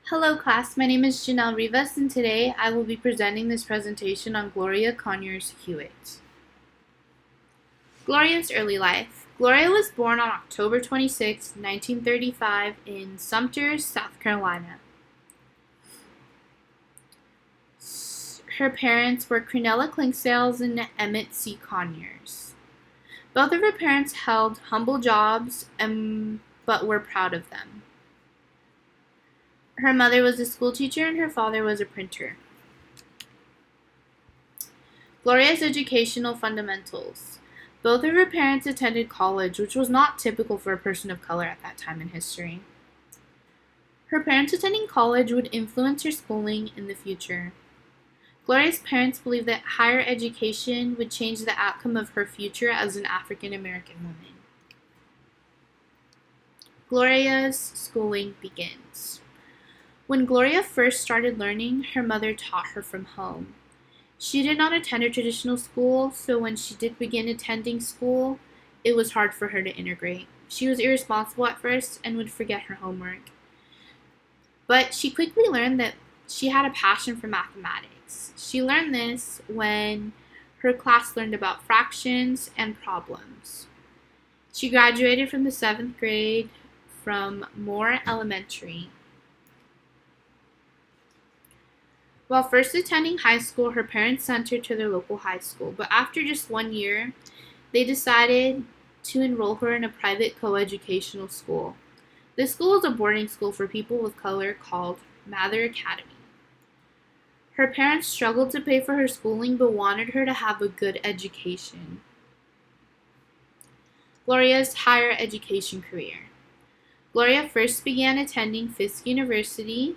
Hello class, my name is Janelle Rivas and today I will be presenting this presentation on Gloria Conyers Hewitt. Gloria's early life. Gloria was born on October 26, 1935 in Sumter, South Carolina. Her parents were Prunella Clinksales and Emmett C. Conyers. Both of her parents held humble jobs but were proud of them. Her mother was a schoolteacher and her father was a printer. Gloria's educational fundamentals. Both of her parents attended college, which was not typical for a person of color at that time in history. Her parents attending college would influence her schooling in the future. Gloria's parents believed that higher education would change the outcome of her future as an African American woman. Gloria's schooling begins. When Gloria first started learning, her mother taught her from home. She did not attend a traditional school, so when she did begin attending school, it was hard for her to integrate. She was irresponsible at first and would forget her homework. But she quickly learned that she had a passion for mathematics. She learned this when her class learned about fractions and problems. She graduated from the 7th grade from Moore Elementary. While first attending high school, her parents sent her to their local high school, but after just 1 year, they decided to enroll her in a private coeducational school. This school was a boarding school for people of color called Mather Academy. Her parents struggled to pay for her schooling but wanted her to have a good education. Gloria's higher education career. Gloria first began attending Fisk University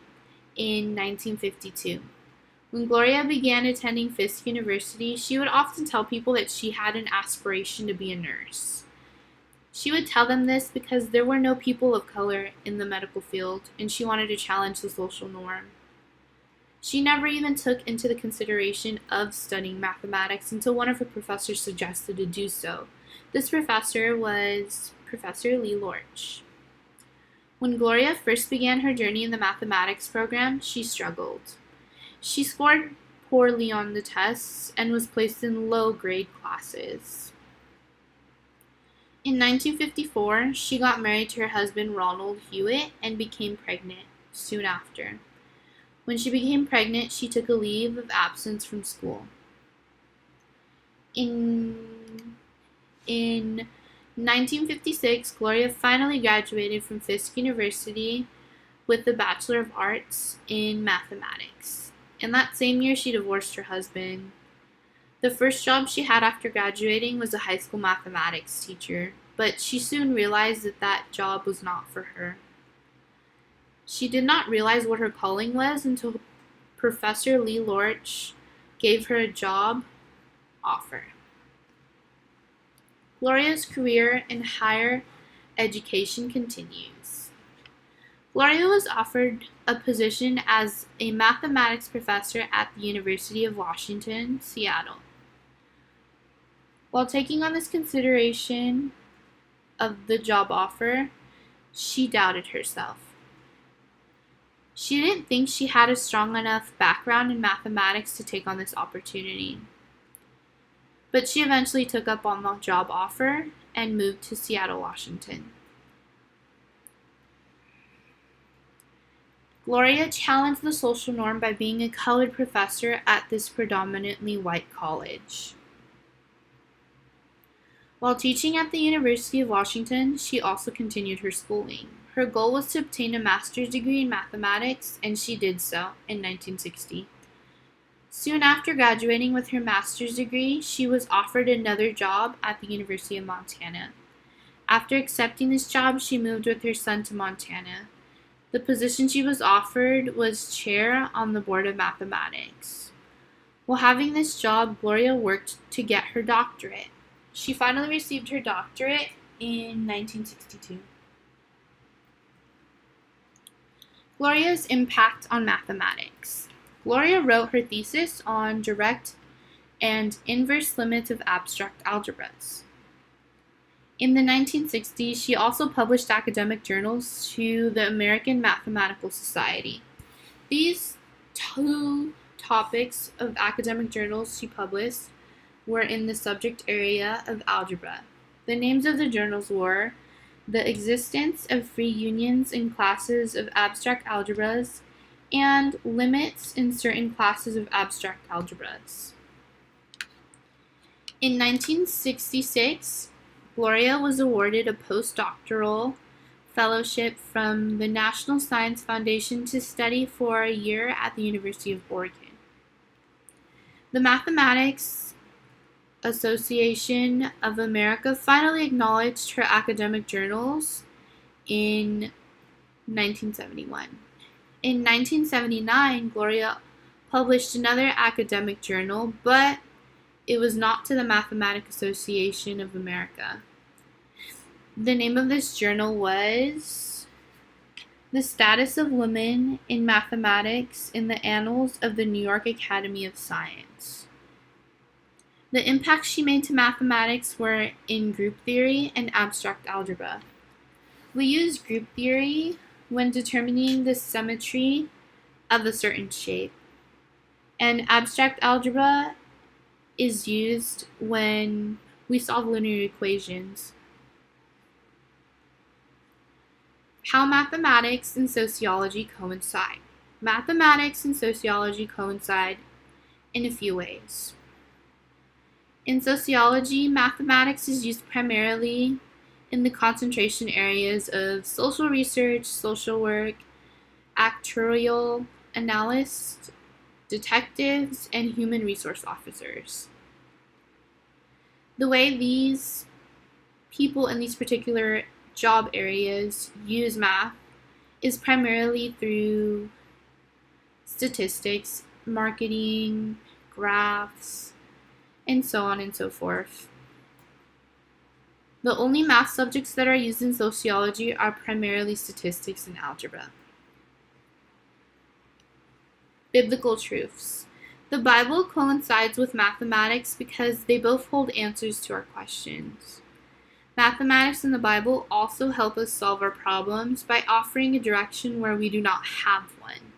in 1952. When Gloria began attending Fisk University, she would often tell people that she had an aspiration to be a nurse. She would tell them this because there were no people of color in the medical field, and she wanted to challenge the social norm. She never even took into the consideration of studying mathematics until one of her professors suggested to do so. This professor was Professor Lee Lorch. When Gloria first began her journey in the mathematics program, she struggled. She scored poorly on the tests and was placed in low-grade classes. In 1954, she got married to her husband Ronald Hewitt and became pregnant soon after. When she became pregnant, she took a leave of absence from school. In 1956, Gloria finally graduated from Fisk University with a Bachelor of Arts in Mathematics. In that same year, she divorced her husband. The first job she had after graduating was a high school mathematics teacher, but she soon realized that that job was not for her. She did not realize what her calling was until Professor Lee Lorch gave her a job offer. Gloria's career in higher education continues. Gloria was offered a position as a mathematics professor at the University of Washington, Seattle. While taking on this consideration of the job offer, she doubted herself. She didn't think she had a strong enough background in mathematics to take on this opportunity. But she eventually took up on the job offer and moved to Seattle, Washington. Gloria challenged the social norm by being a colored professor at this predominantly white college. While teaching at the University of Washington, she also continued her schooling. Her goal was to obtain a master's degree in mathematics, and she did so in 1960. Soon after graduating with her master's degree, she was offered another job at the University of Montana. After accepting this job, she moved with her son to Montana. The position she was offered was chair on the Board of Mathematics. While having this job, Gloria worked to get her doctorate. She finally received her doctorate in 1962. Gloria's impact on mathematics. Gloria wrote her thesis on direct and inverse limits of abstract algebras. In the 1960s, she also published academic journals to the American Mathematical Society. These two topics of academic journals she published were in the subject area of algebra. The names of the journals were The Existence of Free Unions in Classes of Abstract Algebras and Limits in Certain Classes of Abstract Algebras. In 1966, Gloria was awarded a postdoctoral fellowship from the National Science Foundation to study for a year at the University of Oregon. The Mathematics Association of America finally acknowledged her academic journals in 1971. In 1979, Gloria published another academic journal, but it was not to the Mathematics Association of America. The name of this journal was The Status of Women in Mathematics in the Annals of the New York Academy of Science. The impacts she made to mathematics were in group theory and abstract algebra. We use group theory when determining the symmetry of a certain shape, and abstract algebra is used when we solve linear equations. How mathematics and sociology coincide. Mathematics and sociology coincide in a few ways. In sociology, mathematics is used primarily in the concentration areas of social research, social work, actuarial analysts, detectives, and human resource officers. The way these people in these particular job areas use math is primarily through statistics, marketing, graphs, and so on and so forth. The only math subjects that are used in sociology are primarily statistics and algebra. Biblical truths. The Bible coincides with mathematics because they both hold answers to our questions. Mathematics and the Bible also help us solve our problems by offering a direction where we do not have one.